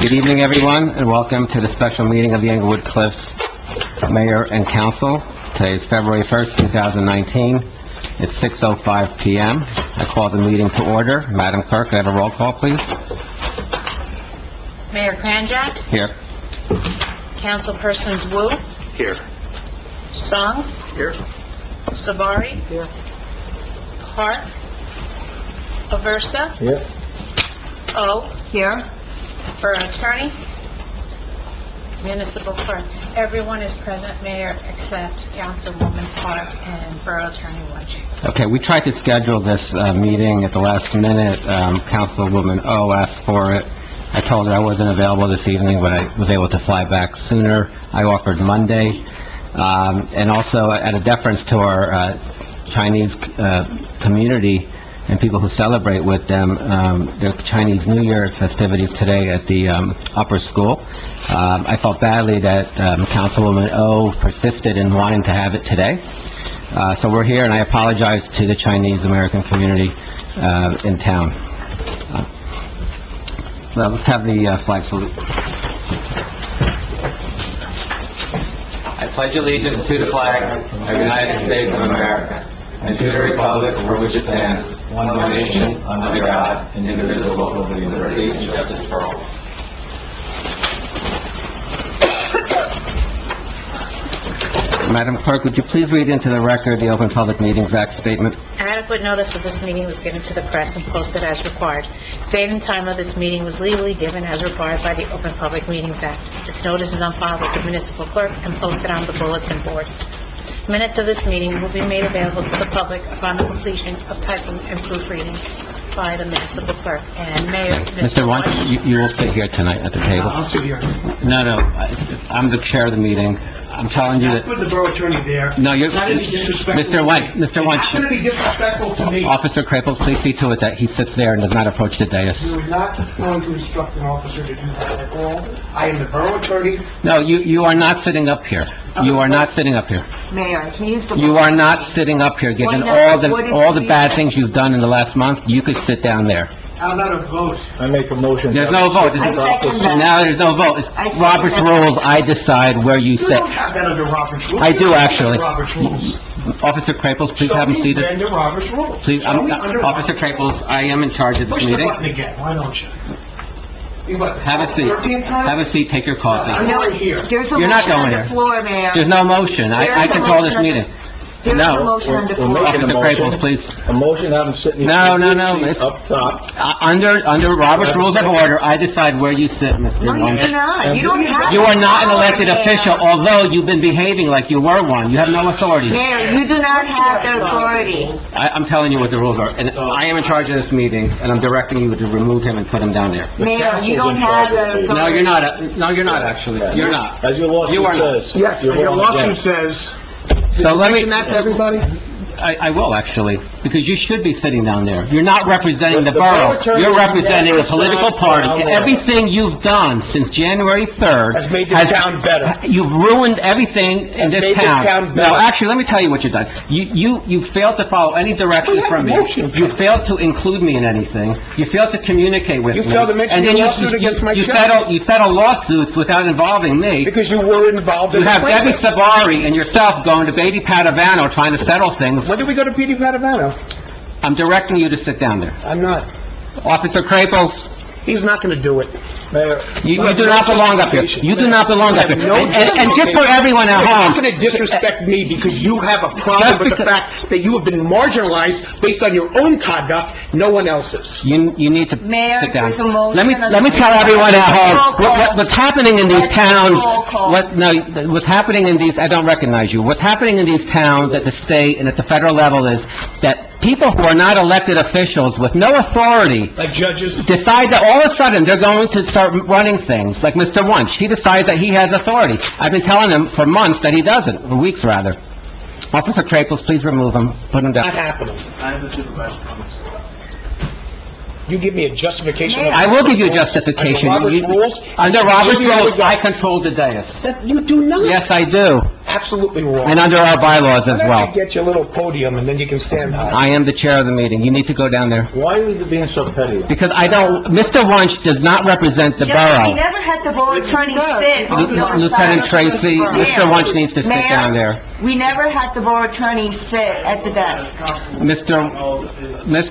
Good evening, everyone, and welcome to the special meeting of the Englewood Cliffs Mayor and Council. Today is February 1st, 2019. It's 6:05 p.m. I call the meeting to order. Madam Clerk, I have a roll call, please. Mayor Kranjak, Here. Councilpersons Wu, Here. Song, Here. Savari, Here. Hart, Aversa, Here. O, here, Borough Attorney, Municipal Clerk. Everyone is present, Mayor, except Councilwoman Hart and Borough Attorney Wunsch. Okay, we tried to schedule this meeting at the last minute. Councilwoman O asked for it. I told her I wasn't available this evening, but I was able to fly back sooner. I offered Monday. And also, at a deference to our Chinese community and people who celebrate with them, their Chinese New Year festivities today at the upper school. I felt badly that Councilwoman O persisted in wanting to have it today. So we're here, and I apologize to the Chinese American community in town. Well, let's have the flag salute. I pledge allegiance to the flag of the United States of America and to the republic for which it stands, one nation, under God, indivisible, with liberty and justice for all. Madam Clerk, would you please read into the record the Open Public Meetings Act statement? Adequate notice of this meeting was given to the press and posted as required. Date and time of this meeting was legally given as required by the Open Public Meetings Act. This notice is on file with the municipal clerk and posted on the bulletin board. Minutes of this meeting will be made available to the public upon the completion of typing and proofreading by the municipal clerk. And Mayor... Mr. Wunsch, you will sit here tonight at the table. I'll sit here. No, I'm the chair of the meeting. I'm telling you that... Put the borough attorney there. No, you're... It's not gonna be disrespectful. Mr. Wunsch, It's not gonna be disrespectful to me. Officer Craples, please see to it that he sits there and does not approach the dais. You're not going to instruct an officer to do that at all. I am the borough attorney. No, you are not sitting up here. You are not sitting up here. Mayor, can you use the... You are not sitting up here, given all the bad things you've done in the last month. You could sit down there. How about a vote? I make a motion. There's no vote. I second that. Now there's no vote. It's I second Robert's that. rules. I decide where you You sit. don't have that under Robert's rules. I do, You have actually. Robert's rules. Officer Craples, please Show have him me seated. under Robert's rules. Please, Show me under Officer Craples, I am in charge of this Push the meeting. button again, why don't you? You what, Have a seat. 13th time? Have a seat, take your coffee. I'm going here. There's a You're not motion on going the there. floor, Mayor. There's no motion. I There's a control this motion on the- meeting. There's No. a motion on the We're floor. making Officer a motion. Craples, please. A motion, have him sitting... No, it's... Up top. Under Robert's Rules of Order, I decide where you sit, Mr. No, Wunsch. you're not. You don't have... You are not an elected Mayor. official, although you've been behaving like you were one. You have no authority. Mayor, you do not have the authority. I'm telling you what the rules are, and I am in charge of this meeting, and I'm directing you to remove him and put him down there. Mayor, you don't have the authority. No, you're not, actually. You're not. As your You are lawsuit not. says. Yes, You're your wrong lawsuit again. says... So let me... Mention that to everybody? I will, actually, because you should be sitting down there. You're not representing the The borough borough. attorney You're representing a never political sat party. down there. Everything you've done since January 3rd... Has made this town better. You've ruined everything in Has this made this town. town better. No, actually, let me tell you what you've done. You failed to follow any direction We have from me. motion. You failed to include me in anything. You failed to communicate with You me. failed to mention And then your you- lawsuit you- against my you child. settle lawsuits without involving me. Because you were involved in You the have Debbie plaintiff. Savari and yourself going to Beatty Padavano trying to settle things. When did we go to Petey Padavano? I'm directing you to sit down there. I'm not. Officer Craples, He's not gonna do it. Mayor, you have do no not belong up here. justification. You do not belong You up have here. no And just for everyone at You're not home, gonna disrespect me because you have a problem Just with the because- fact that you have been marginalized based on your own conduct, no one else's. you need to Mayor, sit down. there's a motion Let me on the tell floor. everyone at home, Roll call. what's happening in these Let's towns, roll call. what's happening in these, I don't recognize you. What's happening in these towns at the state and at the federal level is that people who are not elected officials with no authority Like judges, decide that all of a sudden they're going to start running things, like Mr. Wunsch. He decides that he has authority. I've been telling him for months that he doesn't, for weeks rather. Officer Craples, please remove him, put him not down. happening. You give me a justification. Mayor. I will give you a justification. Under Robert's rules? Under Robert's You do rules, what- I control the dais. That you do not. Yes, I do. absolutely wrong. And under our bylaws as Why don't well. you get your little podium and then you can stand high? I am the chair of the meeting. You need to go down there. Why are you being so petty? Because I don't, Mr. Wunsch does not represent the We borough. never had the borough attorney sit. Lieutenant Tracy, Mr. Wunsch needs to sit Mayor, down there. We never had the borough attorney sit at the desk. Mr.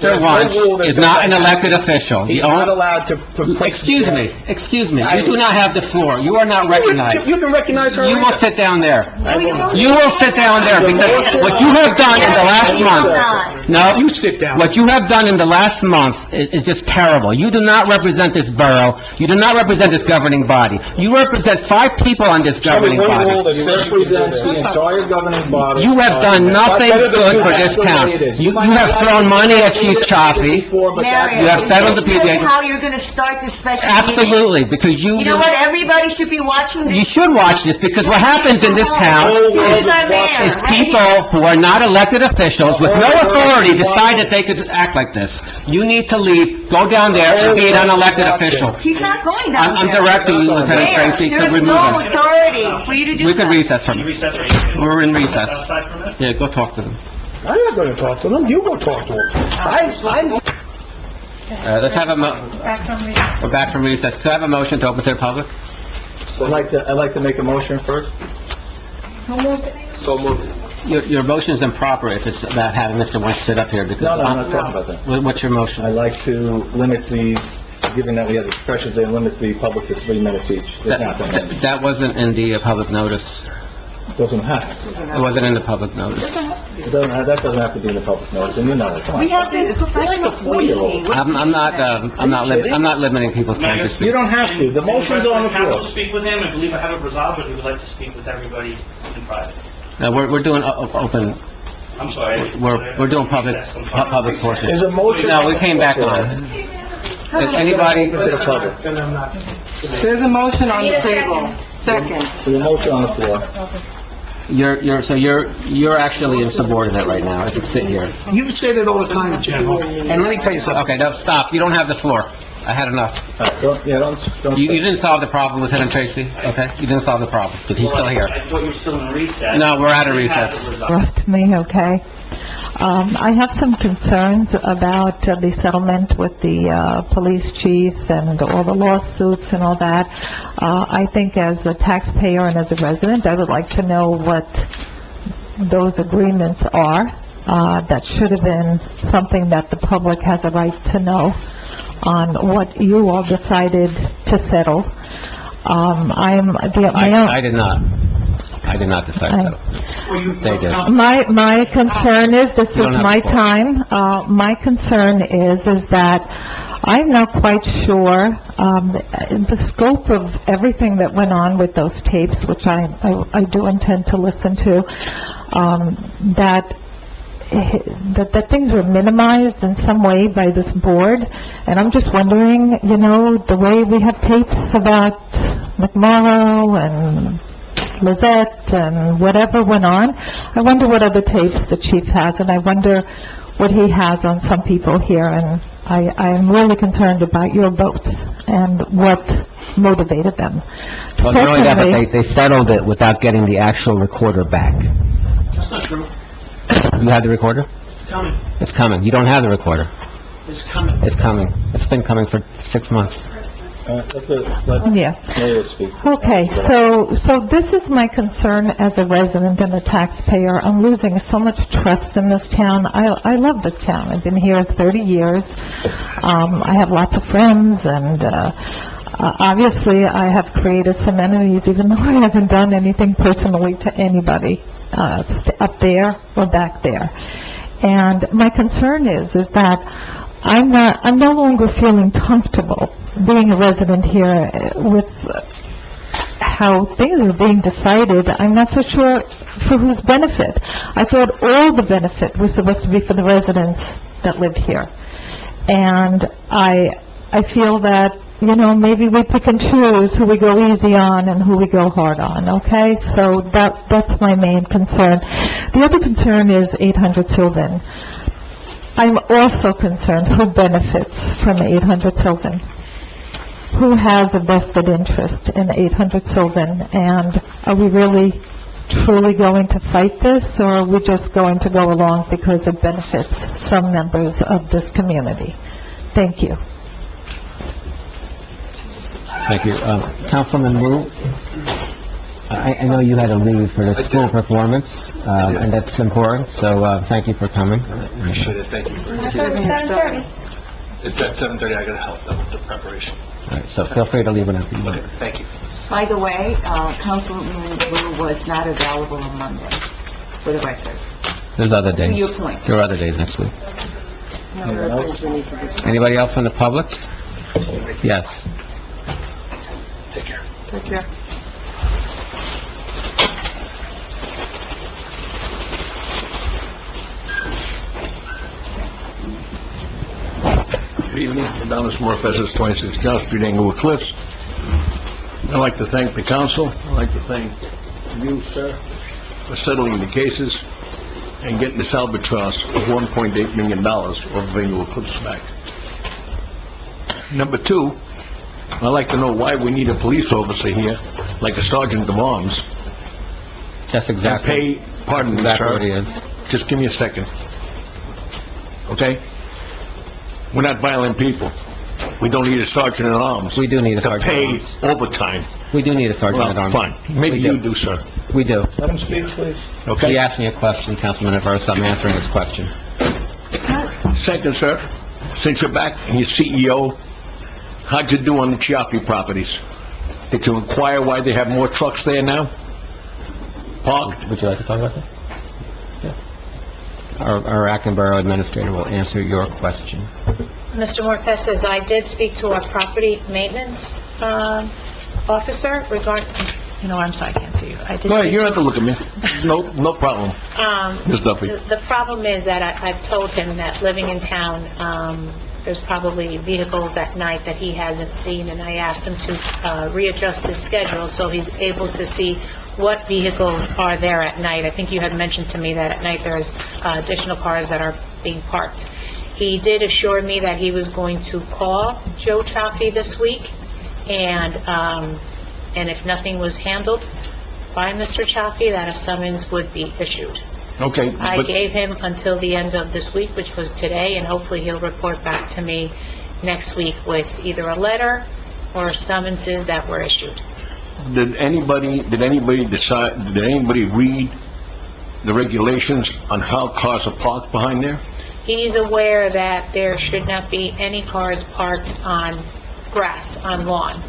There's no rule Wunsch that is says not an that. elected official. The He's only- not allowed to... Excuse me. You do not have the floor. You are not recognized. You can recognize her. You will sit down there. No, you don't. You will sit down there because what you have done in the last month... No, You sit down. what you have done in the last month is just terrible. You do not represent this borough. You do not represent this governing body. You represent 5 people on this governing body. You represent the entire governing body. You have done nothing good for this town. You have thrown money at Chief Chaffee. Marion, You have settled the is this PTA. how you're gonna start this special meeting? Absolutely, because You know what, everybody should be watching you this. should watch this, because what happens in this town Here's our mayor, is right here. people who are not elected officials with no authority decide that they could act like this. You need to leave, go down there and be an unelected official. He's not going down I'm there. directing you, Lieutenant Mayor, Tracy, to there's remove no him. authority for you to do We that. could recess from You it. reset the... We're in recess. Outside for a minute? Yeah, go talk to them. I'm not going to talk to them. You go talk to them. I'm... Let's have a Back from recess. we're back from recess. Could I have a motion to open to the public? I'd like to make a motion first. So moved. Your motion is improper if it's about having Mr. Wunsch sit up here, because... No, I'm not talking about that. What's your motion? I'd like to limit the, given that we have expressions, they limit the public to 3 minutes each. There's not that many. That wasn't in the public notice. Doesn't have. It wasn't in the public notice. It doesn't have, that doesn't have to be in the public notice, and you know it. Come on. We have this professional meeting. I'm not limiting people's time to You speak. don't have to. The motion's on the Council floor. speak with him, I believe I have it resolved, but he would like to speak with everybody in private. No, we're doing open, I'm sorry. we're doing public There's portion. a motion. No, we came back on. Is anybody, To the public. And I'm not... There's a motion on the table. Second. There's a motion on the floor. you're actually insubordinate right now, if you sit here. You say that all the time, General. And let me tell you something. Okay, no, stop, you don't have the floor. I had enough. Don't. You didn't solve the problem, Lieutenant Tracy, okay? You didn't solve the problem, because he's still here. I thought you were still in recess. No, we're out of We have recess. it resolved. Rough to me, okay? I have some concerns about the settlement with the police chief and all the lawsuits and all that. I think as a taxpayer and as a resident, I would like to know what those agreements are. That should have been something that the public has a right to know on what you all decided to settle. I did not decide that. They did. My concern is, this You is don't have my the floor. time, my concern is that I'm not quite sure, the scope of everything that went on with those tapes, which I do intend to listen to, that things were minimized in some way by this board, and I'm just wondering, the way we have tapes about McMorrow and Lizette and whatever went on, I wonder what other tapes the chief has, and I wonder what he has on some people here, and I'm really concerned about your votes and what motivated them. Well, not only that, but Secondly- they settled it without getting the actual recorder back. That's not true. You have the recorder? It's coming. It's coming. You don't have the recorder. It's coming. It's coming. It's been coming for 6 months. Let Yeah. Mayor speak. Okay, so this is my concern as a resident and a taxpayer. I'm losing so much trust in this town. I love this town. I've been here 30 years. I have lots of friends, and obviously, I have created some enemies, even though I haven't done anything personally to anybody, up there or back there. And my concern is that I'm no longer feeling comfortable being a resident here with how things are being decided. I'm not so sure for whose benefit. I thought all the benefit was supposed to be for the residents that live here. And I feel that, maybe we pick and choose who we go easy on and who we go hard on, okay? So that's my main concern. The other concern is 800 Sylvan. I'm also concerned who benefits from 800 Sylvan. Who has a vested interest in 800 Sylvan, and are we really truly going to fight this, or are we just going to go along because it benefits some members of this community? Thank you. Thank you. Councilman Wu, I know you had to leave for the school performance, and that's important, so thank you for coming. Appreciate it, thank you. It's at 7:30, I gotta help them with the preparation. All right, so feel free to leave whenever you want. Okay, thank you. By the way, Councilman Wu was not available on Monday, for the record. There's other days. To your point. There are other days next week. There are things we need to discuss. Anybody else from the public? Yes. Take care. Take care. Good evening, Adonis Morfez, 26 John Street, Englewood Cliffs. I'd like to thank the council, I'd like to thank you, sir, for settling the cases and getting this albatross of $1.8 million off of Englewood Cliffs back. Number two, I'd like to know why we need a police officer here, like a sergeant of arms, That's and exactly, pay, pardon me, exactly what he sir, is. just give me a second, okay? We're not violent people. We don't need a sergeant at arms We do need a to sergeant at pay arms. overtime. We do need a sergeant at Well, arms. fine. Maybe We do. you do, sir. We do. Let him speak, please. He Okay? asked me a question, Councilman Aversa, I'm answering his question. Second, sir, since you're back and you're CEO, how'd you do on the Chiapi properties? Did you inquire why they have more trucks there now? Parked? Would you like to talk about that? Yeah. Our acting borough administrator will answer your question. Mr. Morfez, I did speak to our property maintenance officer regarding, I'm sorry, I can't see you. I did Go ahead, speak you don't have to look at me. No problem, Ms. Duffy. The problem is that I've told him that living in town, there's probably vehicles at night that he hasn't seen, and I asked him to readjust his schedule so he's able to see what vehicles are there at night. I think you had mentioned to me that at night there's additional cars that are being parked. He did assure me that he was going to call Joe Chaffee this week, and if nothing was handled by Mr. Chaffee, that a summons would be issued. Okay, I but gave him until the end of this week, which was today, and hopefully he'll report back to me next week with either a letter or summonses that were issued. did anybody read the regulations on how cars are parked behind there? He's aware that there should not be any cars parked on grass, on lawn,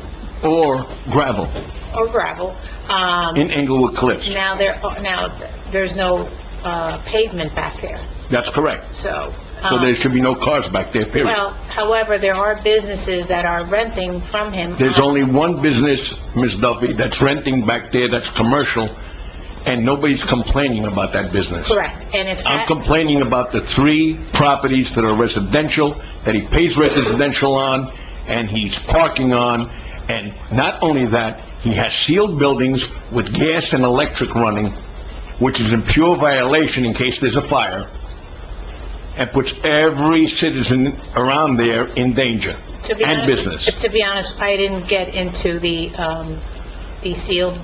Or gravel or gravel. in Englewood Cliffs? Now, there's no pavement back there, That's correct. so... So there should be no cars back there, period. Well, however, there are businesses that are renting from him. There's only one business, Ms. Duffy, that's renting back there, that's commercial, and nobody's complaining about that business. Correct, and if I'm that... complaining about the 3 properties that are residential, that he pays residential on, and he's parking on, and not only that, he has sealed buildings with gas and electric running, which is in pure violation in case there's a fire, and puts every citizen around there in danger, To be and honest- business. To be honest, I didn't get into the sealed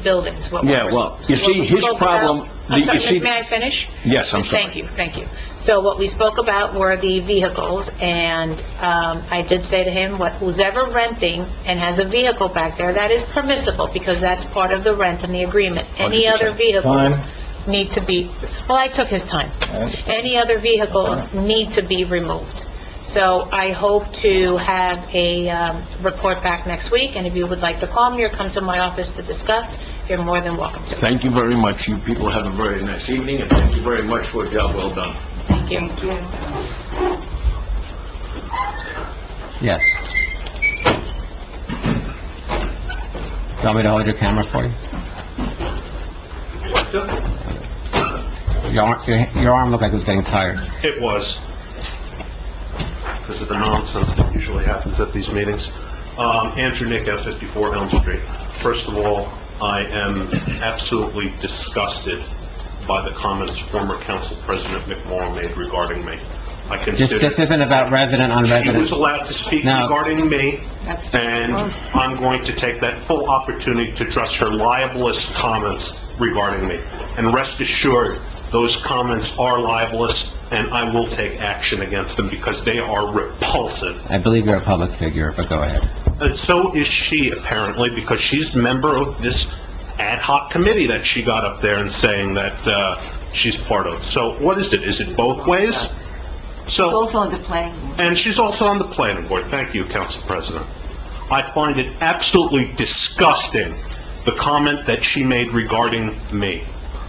buildings. What we Yeah, were- well, you see, what we his spoke problem- about- I'm you sorry, see- may I finish? Yes, I'm sorry. Thank you. So what we spoke about were the vehicles, and I did say to him, who's ever renting and has a vehicle back there, that is permissible, because that's part of the rent and the agreement. Any other vehicles Time. need to be, well, I took his time. Any other vehicles need to be removed. So I hope to have a report back next week, and if you would like to call me or come to my office to discuss, you're more than welcome to. Thank you very much. You people have a very nice evening, and thank you very much for a job well done. Thank you. Thank you. Yes. You want me to hold your camera for you? Your arm looked like it was getting tired. It was, because of the nonsense that usually happens at these meetings. Andrew Nick at 54 Elm Street. First of all, I am absolutely disgusted by the comments former Council President McMorro made regarding me. I consider... This isn't about resident on She was resident. allowed to speak No. regarding me, That's and close. I'm going to take that full opportunity to address her libelous comments regarding me. And rest assured, those comments are libelous, and I will take action against them because they are repulsive. I believe you're a public figure, but go ahead. And so is she, apparently, because she's a member of this ad hoc committee that she got up there and saying that she's part of. So what is it? Is it both ways? It's So, also on the planning board. and she's also on the planning board. Thank you, Council President. I find it absolutely disgusting, the comment that she made regarding me.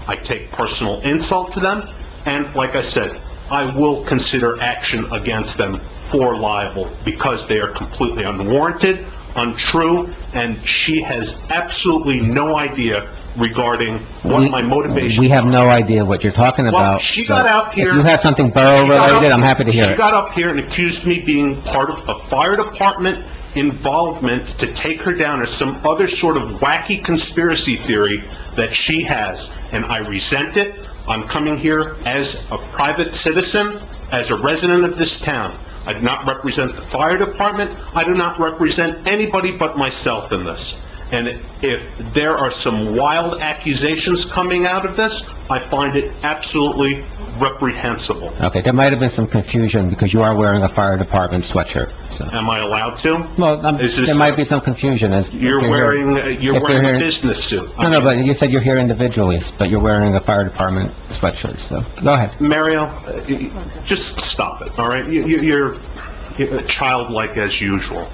I take personal insult to them, and like I said, I will consider action against them for libel because they are completely unwarranted, untrue, and she has absolutely no idea regarding what my motivation. We have no idea what you're talking about. Well, she got so out here- If you have something She got up- borough-related, I'm happy to hear She it. got up here and accused me being part of a fire department involvement to take her down as some other sort of wacky conspiracy theory that she has, and I resent it. I'm coming here as a private citizen, as a resident of this town. I do not represent the fire department. I do not represent anybody but myself in this. And if there are some wild accusations coming out of this, I find it absolutely reprehensible. Okay, there might have been some confusion because you are wearing a fire department sweatshirt. So. Am I allowed to? Well, Is this- there might be some confusion as... You're if wearing, if you're you're wearing a here- business suit. No, but you said you're here individually, but you're wearing a fire department sweatshirt, so, go ahead. Mario, just stop it, all right? You're childlike as usual.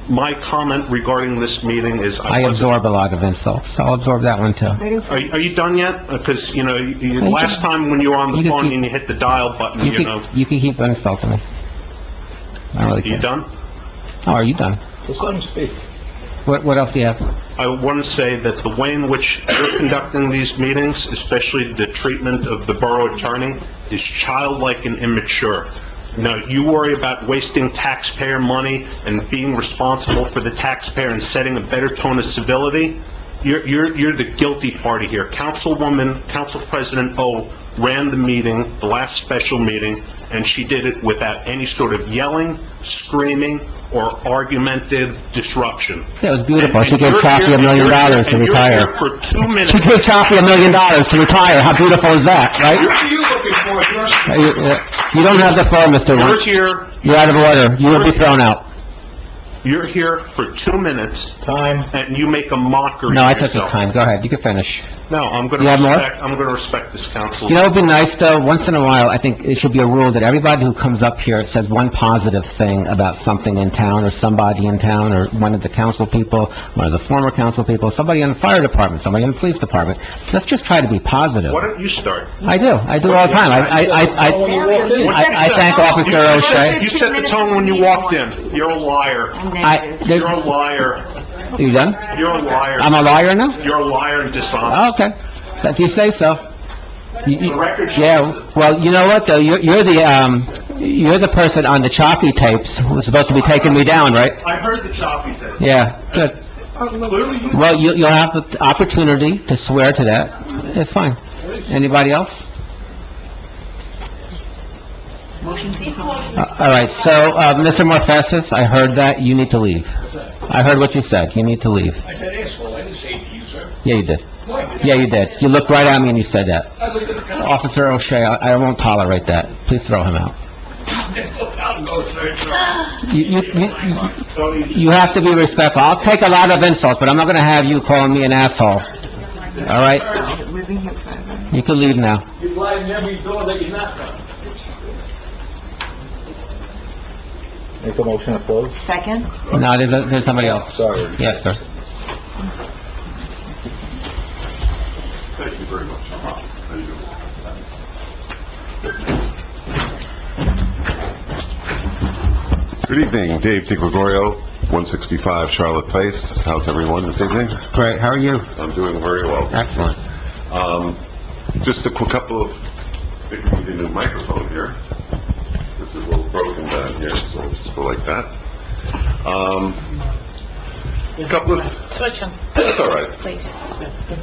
My comment regarding this meeting is I absorb a lot of insults, so I'll absorb that one too. Are you done yet? Because, last time when you were on the You can phone keep- and you hit the dial button, You can keep insulting me. I don't really You care. done? Oh, are you done? Just let him speak. What else do you have? I want to say that the way in which you're conducting these meetings, especially the treatment of the borough attorney, is childlike and immature. Now, you worry about wasting taxpayer money and being responsible for the taxpayer and setting a better tone of civility. You're the guilty party here. Council President O ran the meeting, the last special meeting, and she did it without any sort of yelling, screaming, or argumentative disruption. Yeah, it was beautiful. And She gave you're Chaffee here- $1 million to and you're retire. here for 2 minutes. She gave Chaffee $1 million to retire. How beautiful is that, right? What are you looking for, sir? You don't have the floor, Mr. You're Woods. here, You're out of order. You will be thrown out. you're here for 2 minutes, Time. and you make a mockery No, I of took your yourself. time. Go ahead. You can finish. No, I'm You have more? going to respect this council. You know, it'd be nice, though, once in a while, I think it should be a rule that everybody who comes up here says one positive thing about something in town, or somebody in town, or one of the council people, one of the former council people, somebody in the fire department, somebody in the police department. Let's just try to be positive. Why don't you start? I do all the time. I thank Officer O'Shea. You set the tone when you walked in. You're a liar. I'm I, negative. You're a liar. you done? You're a liar. I'm a liar now? You're a liar and dishonest. Oh, okay. If you say so. The record shows Yeah, it. well, you know what, though? You're the person on the Chaffee tapes who's supposed to be taking me down, right? I heard the choppy thing. Yeah, good. Clearly, you... Well, you'll have the opportunity to swear to that. It's fine. Anybody else? Motion to close. All right, so, Mr. Morfesis, I heard that. You need to leave. I heard what you said. You need to leave. I said asshole, I didn't say it to you, sir. Yeah, you did. No, I didn't. Yeah, you did. You looked right at me and you said that. I looked at the council. Officer O'Shea, I won't tolerate that. Please throw him out. I'll go, sir. You have to be respectful. I'll take a lot of insults, but I'm not going to have you calling me an asshole. All right? We've been here forever. You can leave now. You lie in every door that you knock on. Make a motion to close. Second? No, there's somebody else. Sorry. Yes, sir. Thank you very much. How you doing? Good evening, Dave DiGregorio, 165 Charlotte Place. How's everyone this evening? Great, how are you? I'm doing very well. Excellent. Just a quick couple of, I think we need a new microphone here. This is a little broken down here, so we'll just go like that. Couple of, Switch them, that's all right. please.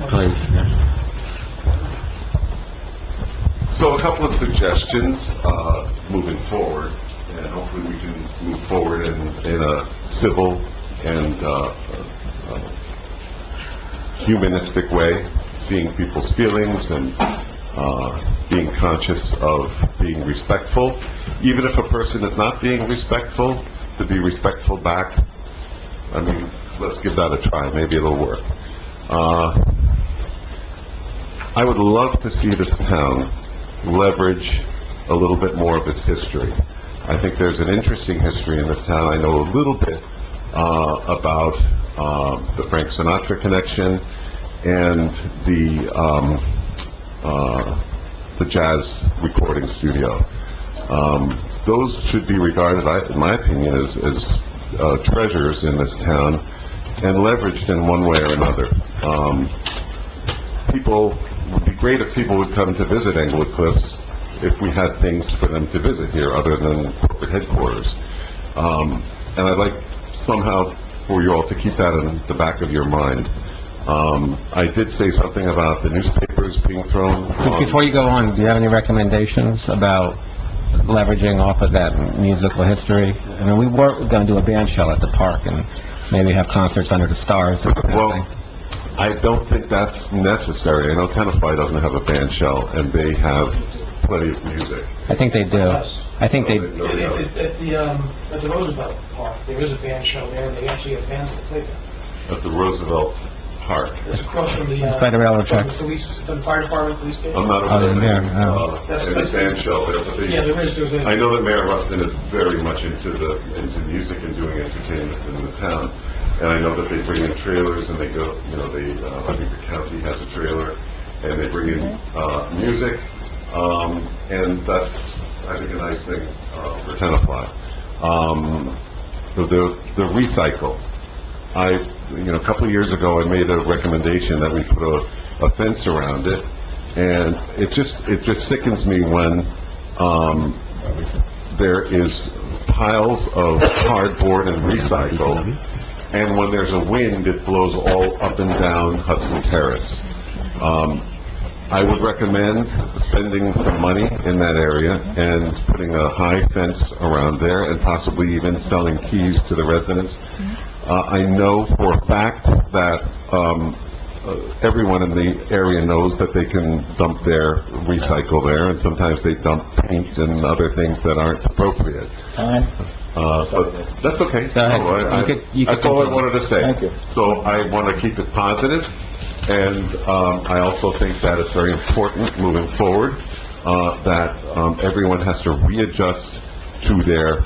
Please. So a couple of suggestions, moving forward, and hopefully we can move forward in a civil and, humanistic way, seeing people's feelings and being conscious of being respectful. Even if a person is not being respectful, to be respectful back. I mean, let's give that a try. Maybe it'll work. I would love to see this town leverage a little bit more of its history. I think there's an interesting history in this town. I know a little bit about the Frank Sinatra connection and the jazz recording studio. Those should be regarded, in my opinion, as treasures in this town and leveraged in one way or another. It would be great if people would come to visit Englewood Cliffs if we had things for them to visit here other than corporate headquarters. And I'd like somehow for you all to keep that in the back of your mind. I did say something about the newspapers being thrown on. Before you go on, do you have any recommendations about leveraging off of that musical history? I mean, we were going to do a band shell at the park and maybe have concerts under the stars. Well, I don't think that's necessary. I know Tenafly doesn't have a band shell, and they have plenty of music. I think they do. I think they... At the Roosevelt Park, there is a band show there, and they actually have bands that play there. At the Roosevelt Park. It's across from the, by the railroad from tracks. the police, from the fire department, police station. I'm not Oh, aware yeah, of yeah. any band shell there, but Yeah, there is, there's a... I know that Mayor Rustin is very much into music and doing entertainment in the town. And I know that they bring in trailers and they go, I think the county has a trailer and they bring in, music. And that's, I think, a nice thing, for Tenafly. The recycle. A couple of years ago, I made a recommendation that we put a fence around it. And it just sickens me when, there is piles of cardboard and recycle, and when there's a wind, it blows all up and down Hudson Terrace. I would recommend spending some money in that area and putting a high fence around there and possibly even selling keys to the residents. I know for a fact that everyone in the area knows that they can dump their recycle there, and sometimes they dump paint and other things that aren't appropriate. But that's okay. Go ahead. No, You could that's all I continue. wanted to say. Thank you. So I want to keep it positive, and I also think that it's very important moving forward that everyone has to readjust to their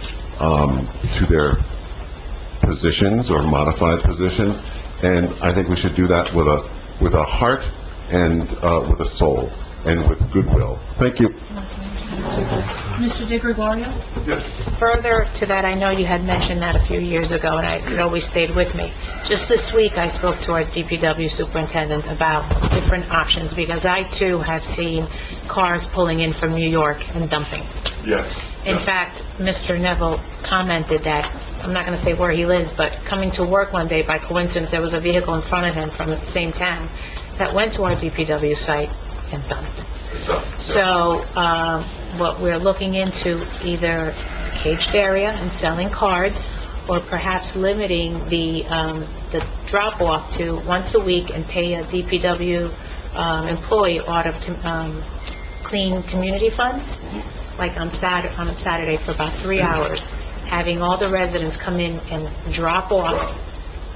positions or modified positions, and I think we should do that with a heart and with a soul and with goodwill. Thank you. Mr. DeGregorio? Yes. Further to that, I know you had mentioned that a few years ago, and it always stayed with me. Just this week, I spoke to our DPW superintendent about different options, because I too have seen cars pulling in from New York and dumping. Yes. In fact, Mr. Neville commented that, I'm not going to say where he lives, but coming to work one day, by coincidence, there was a vehicle in front of him from the same town that went to our DPW site and dumped. So, what we're looking into, either caged area and selling cards, or perhaps limiting the drop-off to once a week and pay a DPW employee out of clean community funds, like on Saturday for about 3 hours, having all the residents come in and drop off,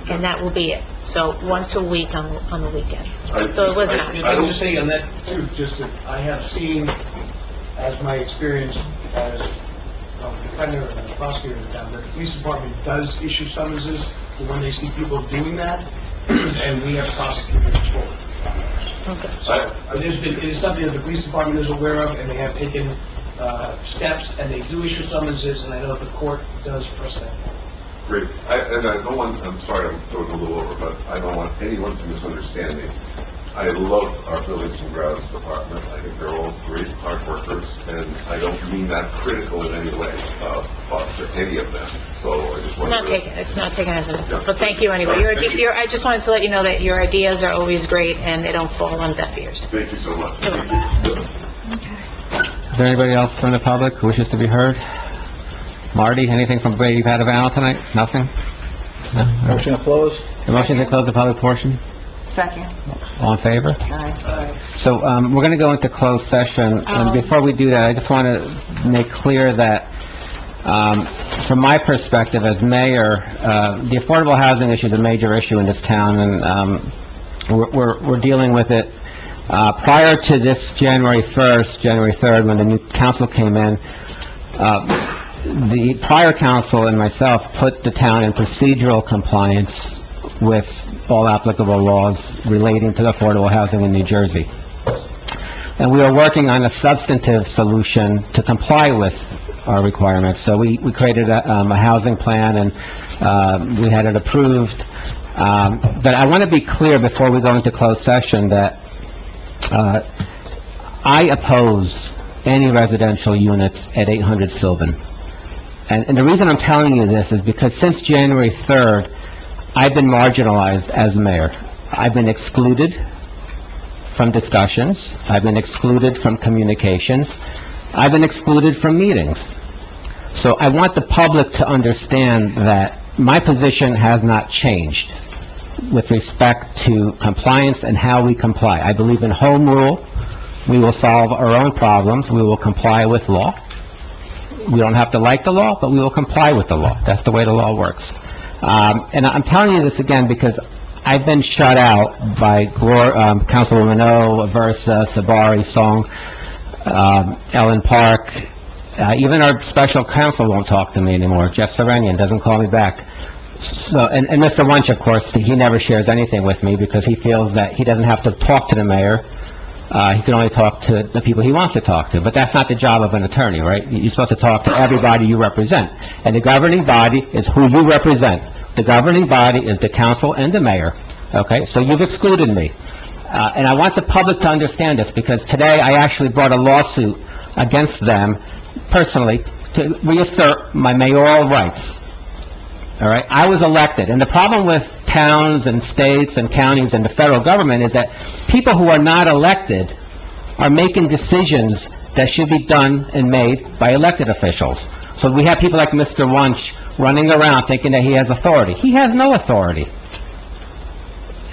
and that will be it. So once a week on the weekend. So it was not. I can just say on that too, just that I have seen, as my experience as a defender and a prosecutor in town, that the police department does issue summonses for when they see people doing that, and we have prosecutors for it. So it is something that the police department is aware of, and they have taken steps, and they do issue summonses, and I know the court does press that. Great. I'm sorry, I'm going a little over, but I don't want anyone to misunderstand me. I love our buildings and grounds department. I think they're all great hard workers, and I don't mean that critical in any way, to any of them. So I just wanted to... It's not taken as an insult, but thank you anyway. I just wanted to let you know that your ideas are always great, and they don't fall on deaf ears. Thank you so much. You're Is there anybody else from the public who wishes to be heard? Marty, anything from Brady Padavano tonight? Nothing? No? Motion to close? The motion to close the public portion? Second. All in favor? Aye. So, we're going to go into closed session, and before we do that, I just want to make clear that, from my perspective as mayor, the affordable housing issue is a major issue in this town, and, we're dealing with it. Prior to this January 1st, January 3rd, when the new council came in, the prior council and myself put the town in procedural compliance with all applicable laws relating to affordable housing in New Jersey. And we are working on a substantive solution to comply with our requirements. So we created a housing plan, and we had it approved. But I want to be clear before we go into closed session that I oppose any residential units at 800 Sylvan. And the reason I'm telling you this is because since January 3rd, I've been marginalized as mayor. I've been excluded from discussions. I've been excluded from communications. I've been excluded from meetings. So I want the public to understand that my position has not changed with respect to compliance and how we comply. I believe in home rule. We will solve our own problems. We will comply with law. We don't have to like the law, but we will comply with the law. That's the way the law works. And I'm telling you this again because I've been shut out by Councilwoman O, Aversa, Sabari, Song, Ellen Park. Even our special counsel won't talk to me anymore. Jeff Serenian doesn't call me back. So, and Mr. Wunsch, of course, he never shares anything with me because he feels that he doesn't have to talk to the mayor. He can only talk to the people he wants to talk to. But that's not the job of an attorney, right? You're supposed to talk to everybody you represent. And the governing body is who you represent. The governing body is the council and the mayor. Okay? So you've excluded me. And I want the public to understand this because today I actually brought a lawsuit against them personally to reassert my mayoral rights. All right? I was elected. And the problem with towns and states and counties and the federal government is that people who are not elected are making decisions that should be done and made by elected officials. So we have people like Mr. Wunsch running around thinking that he has authority. He has no authority.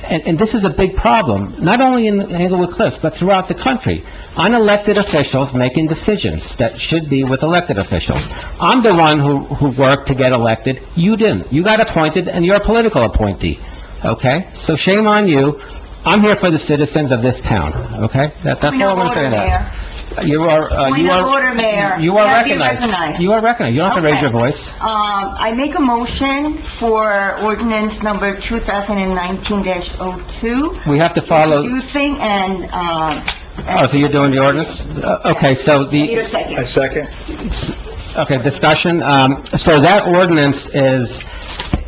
And this is a big problem, not only in Englewood Cliffs, but throughout the country. Unelected officials making decisions that should be with elected officials. I'm the one who worked to get elected. You didn't. You got appointed, and you're a political appointee. Okay? So shame on you. I'm here for the citizens of this town. Okay? That's all I'm going to say to that. You are recognized. You are recognized. You don't have to raise your voice. I make a motion for ordinance number 2019-02. We have to follow... Introducing and, Oh, so you're doing the ordinance? Okay, so Need a the... second. I second. Okay, discussion. So that ordinance is,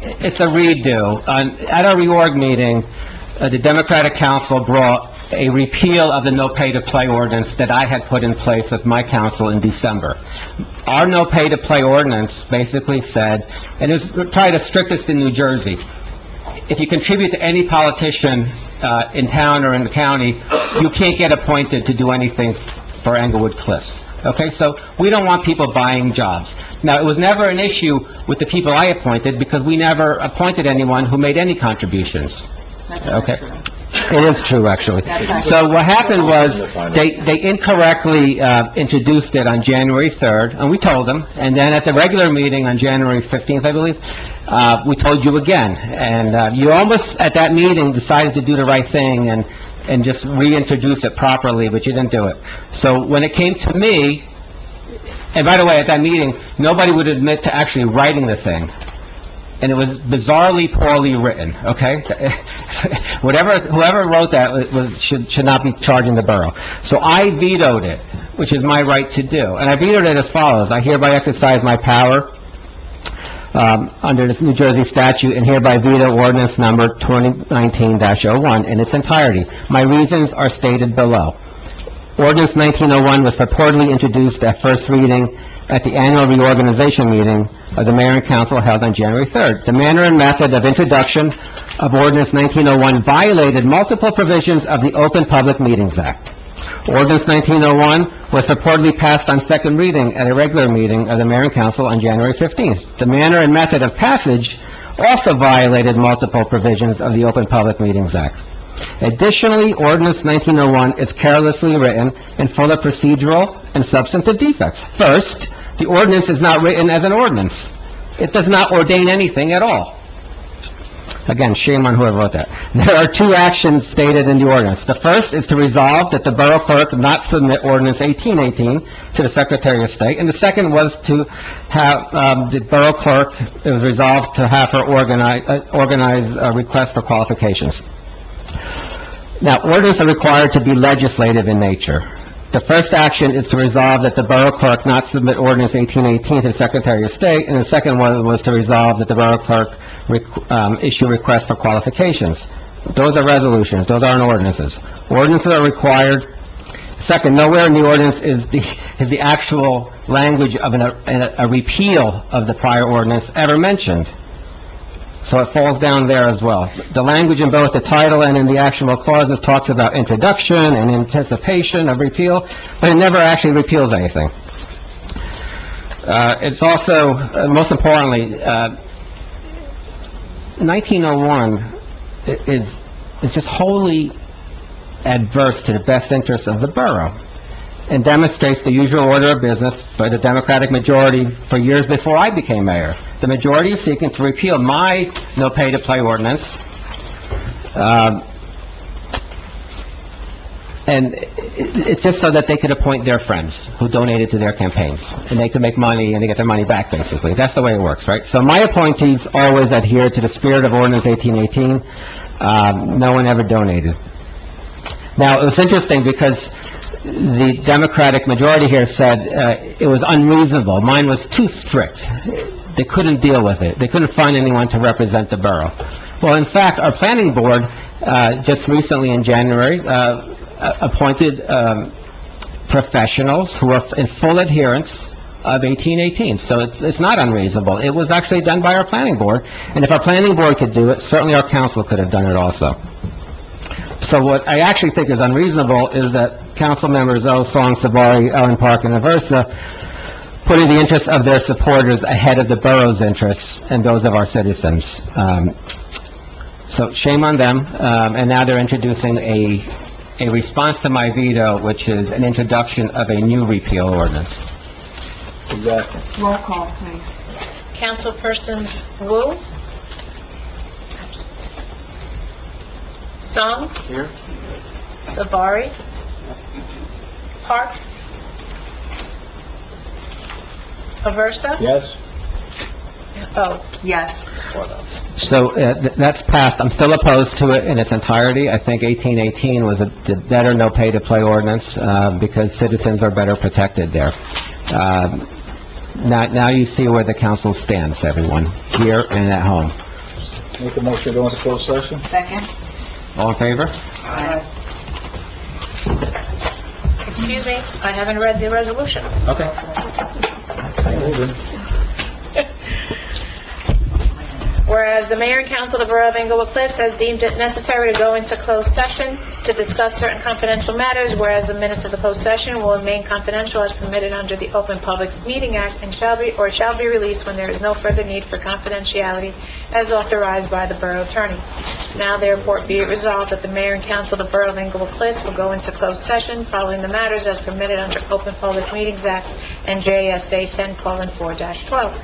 it's a redo. At our reorg meeting, the Democratic Council brought a repeal of the no-pay-to-play ordinance that I had put in place with my council in December. Our no-pay-to-play ordinance basically said, and it was probably the strictest in New Jersey, if you contribute to any politician in town or in the county, you can't get appointed to do anything for Englewood Cliffs. Okay, so we don't want people buying jobs. Now, it was never an issue with the people I appointed because we never appointed anyone who made any contributions. Okay. It is true, actually. So what happened was, they incorrectly introduced it on January 3rd, and we told them, and then at the regular meeting on January 15th, I believe, we told you again. And you almost, at that meeting, decided to do the right thing and just reintroduce it properly, but you didn't do it. So when it came to me, and by the way, at that meeting, nobody would admit to actually writing the thing. And it was bizarrely poorly written, okay? Whoever wrote that should not be charging the borough. So I vetoed it, which is my right to do. And I vetoed it as follows. I hereby exercise my power under the New Jersey statute and hereby veto ordinance number 2019-01 in its entirety. My reasons are stated below. Ordinance 1901 was purportedly introduced at first reading at the annual reorganization meeting of the Mayor and Council held on January 3rd. The manner and method of introduction of Ordinance 1901 violated multiple provisions of the Open Public Meetings Act. Ordinance 1901 was purportedly passed on second reading at a regular meeting of the Mayor and Council on January 15th. The manner and method of passage also violated multiple provisions of the Open Public Meetings Act. Additionally, ordinance 1901 is carelessly written and full of procedural and substantive defects. First, the ordinance is not written as an ordinance. It does not ordain anything at all. Again, shame on whoever wrote that. There are two actions stated in the ordinance. The first is to resolve that the Borough Clerk not submit ordinance 1818 to the Secretary of State, and the second was to have, the Borough Clerk, it was resolved to have her organize a request for qualifications. Now, ordinances are required to be legislative in nature. The first action is to resolve that the Borough Clerk not submit ordinance 1818 to the Secretary of State, and the second one was to resolve that the Borough Clerk issue requests for qualifications. Those are resolutions, those aren't ordinances. Ordinances are required. Second, nowhere in the ordinance is the actual language of a repeal of the prior ordinance ever mentioned. So it falls down there as well. The language in both the title and in the actual clauses talks about introduction and anticipation of repeal, but it never actually repeals anything. It's also, most importantly, 1901 is just wholly adverse to the best interests of the borough and demonstrates the usual order of business by the Democratic majority for years before I became mayor. The majority is seeking to repeal my no pay-to-play ordinance, and it's just so that they could appoint their friends who donated to their campaigns, and they could make money, and they get their money back, basically. That's the way it works, right? So my appointees always adhere to the spirit of Ordinance 1818. No one ever donated. Now, it was interesting because the Democratic majority here said it was unreasonable. Mine was too strict. They couldn't deal with it. They couldn't find anyone to represent the borough. Well, in fact, our planning board, just recently in January, appointed professionals who are in full adherence of 1818. So it's not unreasonable. It was actually done by our planning board. And if our planning board could do it, certainly our council could have done it also. So what I actually think is unreasonable is that council members O, Song, Sabari, Ellen Park, and Aversa putting the interests of their supporters ahead of the borough's interests and those of our citizens. So shame on them, and now they're introducing a response to my veto, which is an introduction of a new repeal ordinance. Exactly. Roll call, please. Councilpersons Wu? Song? Here. Sabari? Park? Aversa? Yes? Oh, Yes. So that's passed. I'm still opposed to it in its entirety. I think 1818 was the better no pay-to-play ordinance because citizens are better protected there. Now you see where the council stands, everyone, here and at home. Make a motion to go into closed session? Second? All in favor? excuse me, I haven't read the resolution. Okay. Whereas the mayor and council of the Borough of Englewood Cliffs has deemed it necessary to go into closed session to discuss certain confidential matters, whereas the minutes of the closed session will remain confidential as permitted under the Open Public Meeting Act and shall be released when there is no further need for confidentiality as authorized by the borough attorney. Now therefore be it resolved that the mayor and council of the Borough of Englewood Cliffs will go into closed session following the matters as permitted under Open Public Meetings Act and JSA 10:4-12.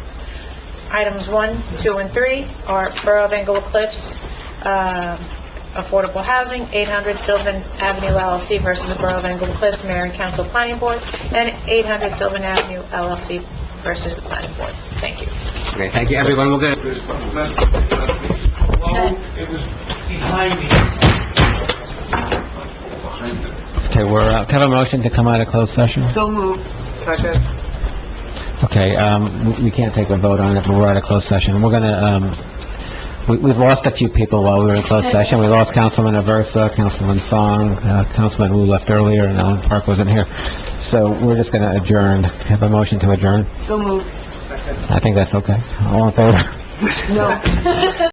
Items 1, 2, and 3 are Borough of Englewood Cliffs, affordable housing, 800 Sylvan Avenue LLC versus the Borough of Englewood Cliffs Mayor and Council Planning Board, and 800 Sylvan Avenue LLC versus the Planning Board. Thank you. Okay, thank you, everyone. We're good. Well, it was behind me. Okay, can I have a motion to come out of closed session? So moved. Second. Okay, we can't take a vote on it, but we're out of closed session. We're gonna, we've lost a few people while we were in closed session. We lost Councilman Aversa, Councilman Song, Councilman Wu left earlier, and Ellen Park wasn't here. So we're just gonna adjourn. Have a motion to adjourn? So moved. I think that's okay. All in favor? No.